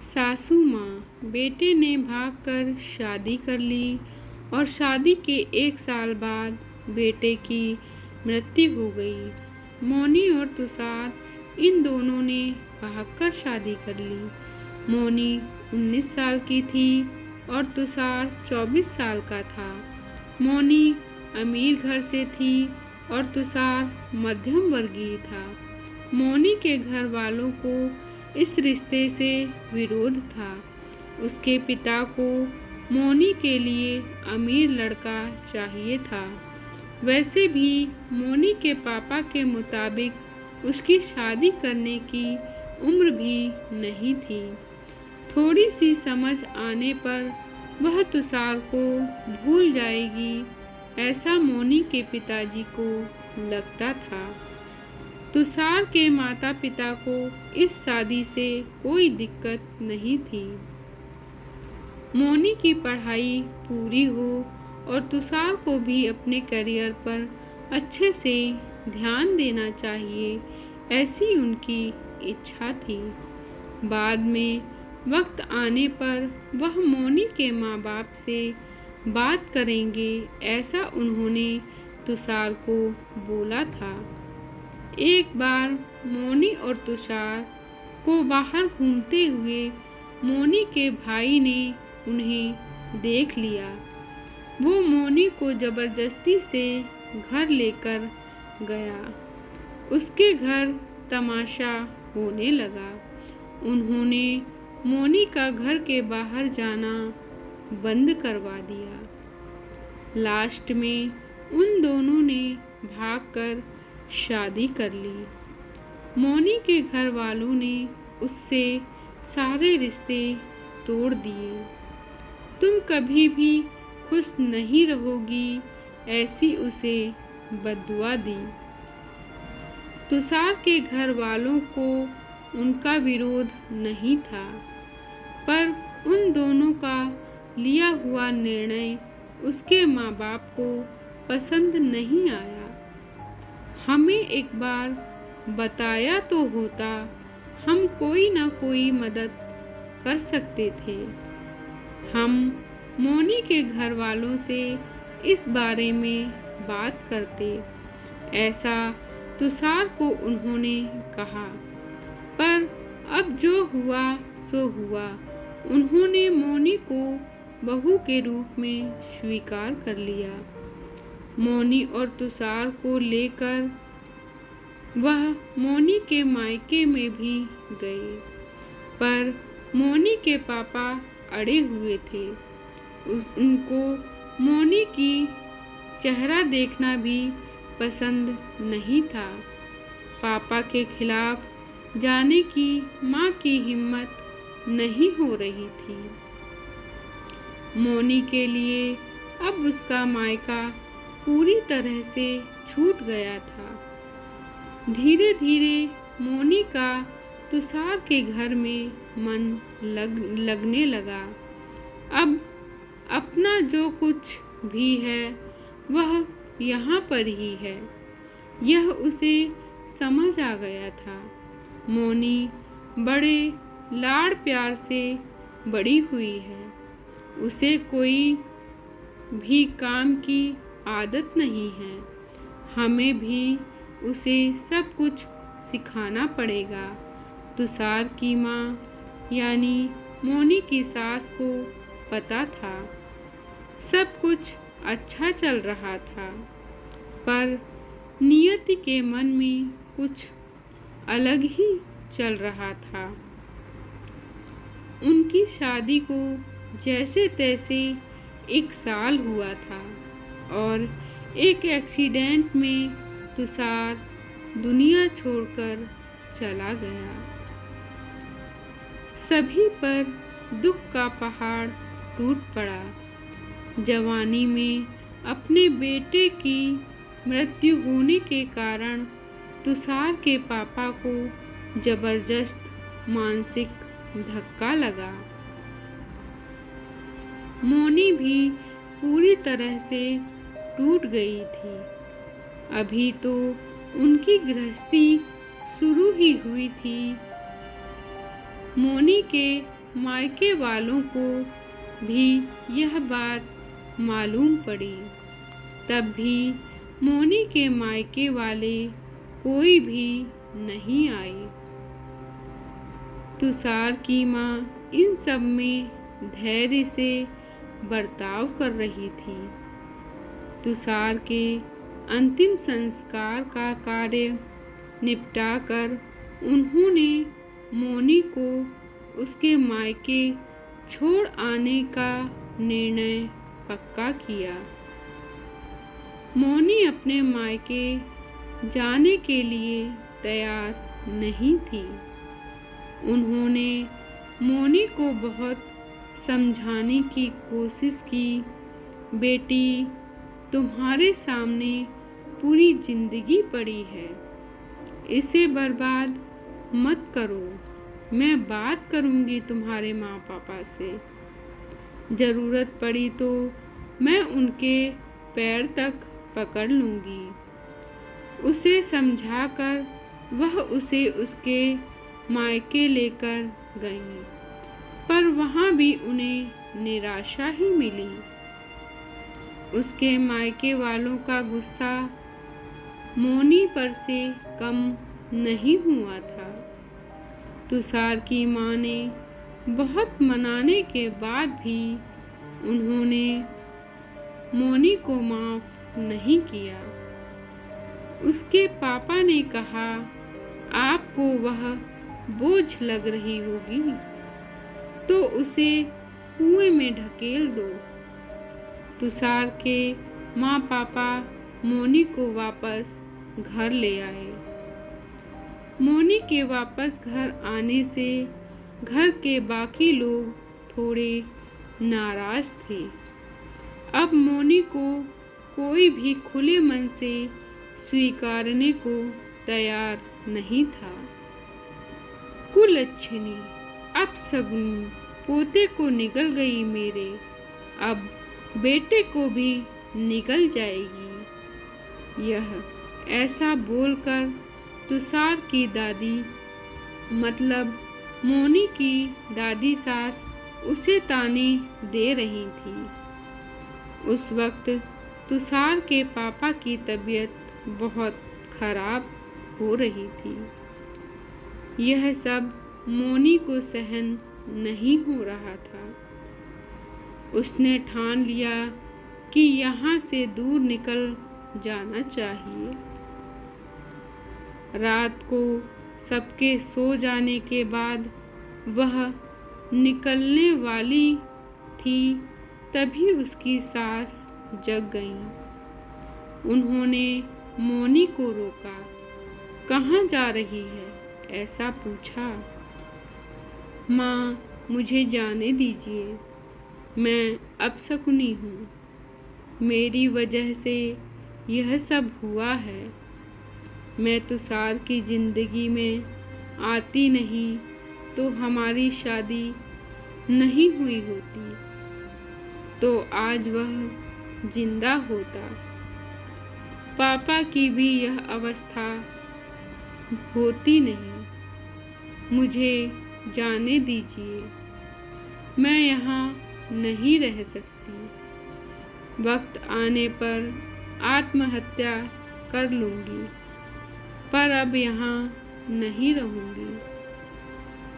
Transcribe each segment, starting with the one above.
सासू माँ बेटे ने भागकर शादी कर ली और शादी के 1 साल बाद बेटे की मृत्यु हो गई। मोनी और तुषार इन दोनों ने भागकर शादी कर ली। मोनी 19 साल की थी और तुषार 24 साल का था। मोनी अमीर घर से थी और तुषार मध्यम वर्गीय था। मोनी के घर वालों को इस रिश्ते से विरोध था। उसके पिता को मोनी के लिए अमीर लड़का चाहिए था। वैसे भी मोनी के पापा के मुताबिक उसकी शादी करने की उम्र भी नहीं थी। थोड़ी सी समझ आने पर वह तुषार को भूल जाएगी, ऐसा मोनी के पिताजी को लगता था। तुषार के माता पिता को इस शादी से कोई दिक्कत नहीं थी। मोनी की पढ़ाई पूरी हो और तुषार को भी अपने करियर पर अच्छे से ध्यान देना चाहिए, ऐसी उनकी इच्छा थी। बाद में वक्त आने पर वह मोनी के माँ बाप से बात करेंगे, ऐसा उन्होंने तुषार को बोला था। एक बार मोनी और तुषार को बाहर घूमते हुए मोनी के भाई ने उन्हें देख लिया। वो मोनी को जबरदस्ती से घर लेकर गया। उसके घर तमाशा होने लगा। उन्होंने मोनी का घर के बाहर जाना बंद करवा दिया। लास्ट में उन दोनों ने भागकर शादी कर ली। मोनी के घर वालों ने उससे सारे रिश्ते तोड़ दिए। तुम कभी भी खुश नहीं रहोगी, ऐसी उसे बद्दुआ दी। तुषार के घर वालों को उनका विरोध नहीं था, पर उन दोनों का लिया हुआ निर्णय उसके माँ बाप को पसंद नहीं आया। हमें एक बार बताया तो होता, हम कोई ना कोई मदद कर सकते थे। हम मोनी के घर वालों से इस बारे में बात करते, ऐसा तुषार को उन्होंने कहा। पर अब जो हुआ सो हुआ। उन्होंने मोनी को बहू के रूप में स्वीकार कर लिया। मोनी और तुषार को लेकर वह मोनी के मायके में भी गए, पर मोनी के पापा अड़े हुए थे। उनको मोनी की चेहरा देखना भी पसंद नहीं था। पापा के खिलाफ जाने की माँ की हिम्मत नहीं हो रही थी। मोनी के लिए अब उसका मायका पूरी तरह से छूट गया था। धीरे धीरे मोनी का तुषार के घर में मन लगने लगा। अब अपना जो कुछ भी है वह यहाँ पर ही है, यह उसे समझ आ गया था। मोनी बड़े लाड़ प्यार से बड़ी हुई है। उसे कोई भी काम की आदत नहीं है। हमें भी उसे सब कुछ सिखाना पड़ेगा। तुषार की माँ यानी मोनी की सास को पता था सब कुछ अच्छा चल रहा था, पर नियति के मन में कुछ अलग ही चल रहा था। उनकी शादी को जैसे तैसे 1 साल हुआ था और एक एक्सीडेंट में तुषार दुनिया छोड़कर चला गया। सभी पर दुख का पहाड़ टूट पड़ा। जवानी में अपने बेटे की मृत्यु होने के कारण तुषार के पापा को जबरदस्त मानसिक धक्का लगा। मोनी भी पूरी तरह से टूट गई थी। अभी तो उनकी गृहस्थी शुरू ही हुई थी। मोनी के मायके वालों को भी यह बात मालूम पड़ी। तब भी मोनी के मायके वाले कोई भी नहीं आए। तुषार की माँ इन सब में धैर्य से बर्ताव कर रही थी। तुषार के अंतिम संस्कार का कार्य निपटाकर उन्होंने मोनी को उसके मायके छोड़ आने का निर्णय पक्का किया। मोनी अपने मायके जाने के लिए तैयार नहीं थी। उन्होंने मोनी को बहुत समझाने की कोशिश की। बेटी, तुम्हारे सामने पूरी जिंदगी पड़ी है, इसे बर्बाद मत करो। मैं बात करूंगी तुम्हारे माँ पापा से। ज़रूरत पड़ी तो मैं उनके पैर तक पकड़ लूंगी। उसे समझाकर वह उसे उसके मायके लेकर गईं, पर वहाँ भी उन्हें निराशा ही मिली। उसके मायके वालों का गुस्सा मोनी पर से कम नहीं हुआ था। तुषार की माँ ने बहुत मनाने के बाद भी उन्होंने मोनी को माफ़ नहीं किया। उसके पापा ने कहा, आपको वह बोझ लग रही होगी तो उसे कुएं में ढकेल दो। तुषार के माँ पापा मोनी को वापस घर ले आए। मोनी के वापस घर आने से घर के बाकी लोग थोड़े नाराज थे। अब मोनी को कोई भी खुले मन से स्वीकारने को तैयार नहीं था। कुलच्छिनी, अपशगुनी, पोते को निगल गई मेरे, अब बेटे को भी निगल जाएगी। यह ऐसा बोलकर तुषार की दादी, मतलब मोनी की दादी सास, उसे ताने दे रही थी। उस वक्त तुषार के पापा की तबीयत बहुत खराब हो रही थी। यह सब मोनी को सहन नहीं हो रहा था। उसने ठान लिया कि यहाँ से दूर निकल जाना चाहिए। रात को सबके सो जाने के बाद वह निकलने वाली थी, तभी उसकी सास जग गईं। उन्होंने मोनी को रोका। कहाँ जा रही है, ऐसा पूछा। माँ, मुझे जाने दीजिए, मैं अपशकुनी हूँ। मेरी वजह से यह सब हुआ है। मैं तुषार की जिंदगी में आती नहीं तो हमारी शादी नहीं हुई होती, तो आज वह जिंदा होता। पापा की भी यह अवस्था होती नहीं। मुझे जाने दीजिए, मैं यहाँ नहीं रह सकती। वक्त आने पर आत्महत्या कर लूँगी, पर अब यहाँ नहीं रहूँगी।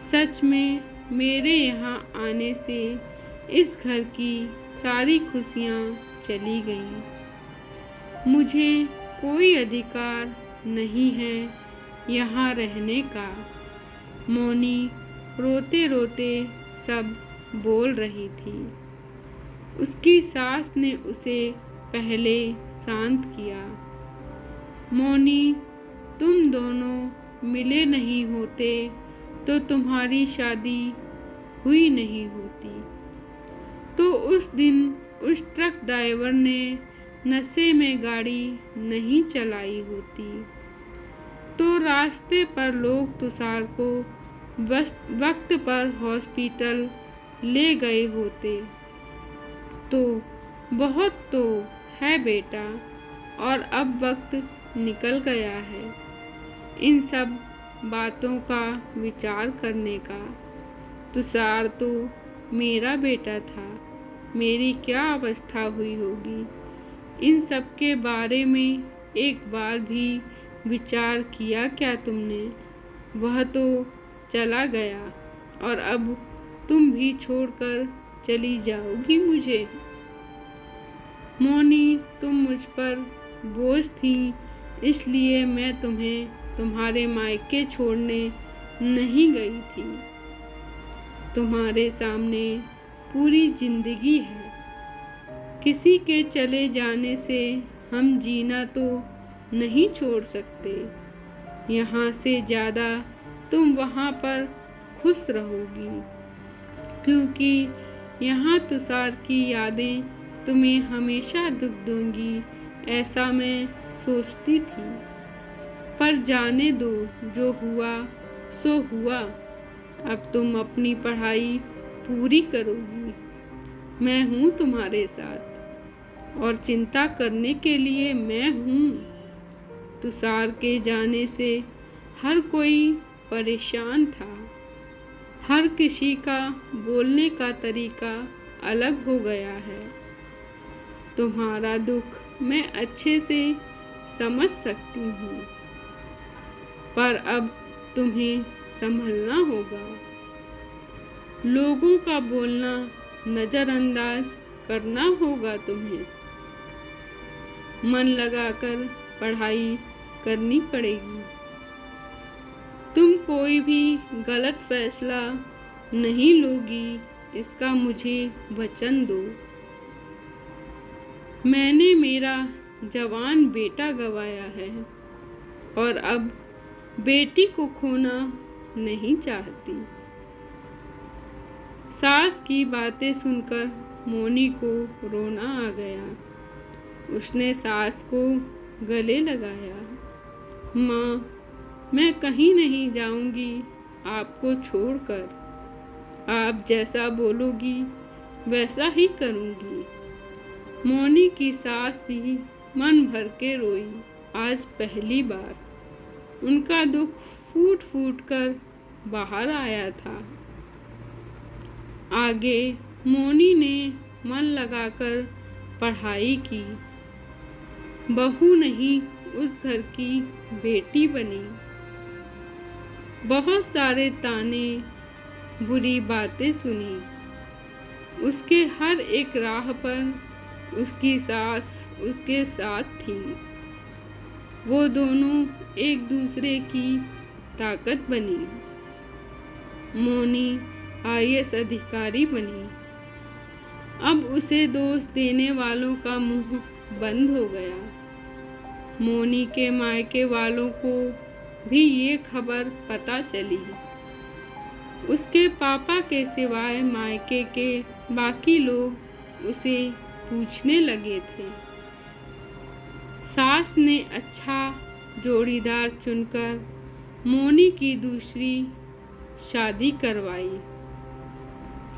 सच में मेरे यहाँ आने से इस घर की सारी खुशियाँ चली गईं। मुझे कोई अधिकार नहीं है यहाँ रहने का। मोनी रोते रोते सब बोल रही थी। उसकी सास ने उसे पहले शांत किया। मोनी, तुम दोनों मिले नहीं होते तो तुम्हारी शादी हुई नहीं होती। तो उस दिन उस ट्रक ड्राइवर ने नशे में गाड़ी नहीं चलाई होती, तो रास्ते पर लोग तुषार को वक्त पर हॉस्पिटल ले गए होते। तो बहुत तो है बेटा, और अब वक्त निकल गया है इन सब बातों का विचार करने का। तुषार तो मेरा बेटा था, मेरी क्या अवस्था हुई होगी। इन सब के बारे में एक बार भी विचार किया क्या तुमने? वह तो चला गया और अब तुम भी छोड़कर चली जाओगी मुझे। मौनी, तुम मुझ पर बोझ थी, इसलिए मैं तुम्हें तुम्हारे मायके छोड़ने नहीं गई थी। तुम्हारे सामने पूरी जिंदगी है। किसी के चले जाने से हम जीना तो नहीं छोड़ सकते। यहाँ से ज़्यादा तुम वहाँ पर खुश रहोगी, क्योंकि यहाँ तुषार की यादें तुम्हें हमेशा दुख दूंगी, ऐसा मैं सोचती थी। पर जाने दो, जो हुआ सो हुआ। अब तुम अपनी पढ़ाई पूरी करोगी। मैं हूँ तुम्हारे साथ और चिंता करने के लिए मैं हूँ। तुषार के जाने से हर कोई परेशान था। हर किसी का बोलने का तरीका अलग हो गया है। तुम्हारा दुख मैं अच्छे से समझ सकती हूँ, पर अब तुम्हें संभलना होगा। लोगों का बोलना नज़रअंदाज करना होगा तुम्हें। मन लगाकर पढ़ाई करनी पड़ेगी। तुम कोई भी गलत फैसला नहीं लोगी, इसका मुझे वचन दो। मैंने मेरा जवान बेटा गंवाया है और अब बेटी को खोना नहीं चाहती। सास की बातें सुनकर मौनी को रोना आ गया। उसने सास को गले लगाया। माँ, मैं कहीं नहीं जाऊंगी आपको छोड़कर। आप जैसा बोलोगी वैसा ही करूंगी। मौनी की सास भी मन भर के रोई। आज पहली बार उनका दुख फूट फूट कर बाहर आया था। आगे मौनी ने मन लगाकर पढ़ाई की। बहू नहीं, उस घर की बेटी बनी। बहुत सारे ताने, बुरी बातें सुनी। उसके हर एक राह पर उसकी सास उसके साथ थी। वो दोनों एक दूसरे की ताकत बनी। मौनी IAS अधिकारी बनी। अब उसे दोष देने वालों का मुंह बंद हो गया। मौनी के मायके वालों को भी ये खबर पता चली। उसके पापा के सिवाय मायके के बाकी लोग उसे पूछने लगे थे। सास ने अच्छा जोड़ीदार चुनकर मौनी की दूसरी शादी करवाई।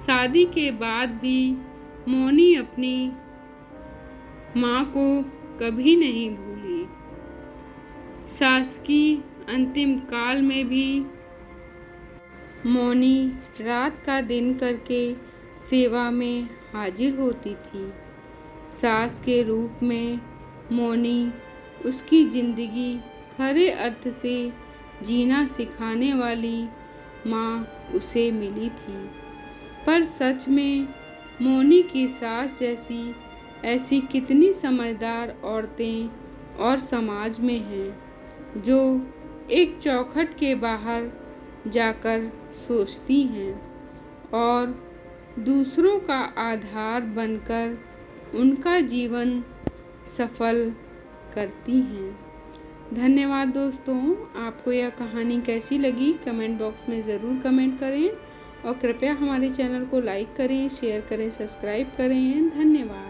शादी के बाद भी मौनी अपनी माँ को कभी नहीं भूली। सास की अंतिम काल में भी मौनी रात का दिन करके सेवा में हाजिर होती थी। सास के रूप में मौनी उसकी जिंदगी खरे अर्थ से जीना सिखाने वाली माँ उसे मिली थी। पर सच में मौनी की सास जैसी ऐसी कितनी समझदार औरतें और समाज में हैं, जो एक चौखट के बाहर जाकर सोचती हैं और दूसरों का आधार बनकर उनका जीवन सफल करती हैं। धन्यवाद दोस्तों। आपको यह कहानी कैसी लगी कमेंट बॉक्स में ज़रूर कमेंट करें और कृपया हमारे चैनल को लाइक करें, शेयर करें, सब्सक्राइब करें। धन्यवाद।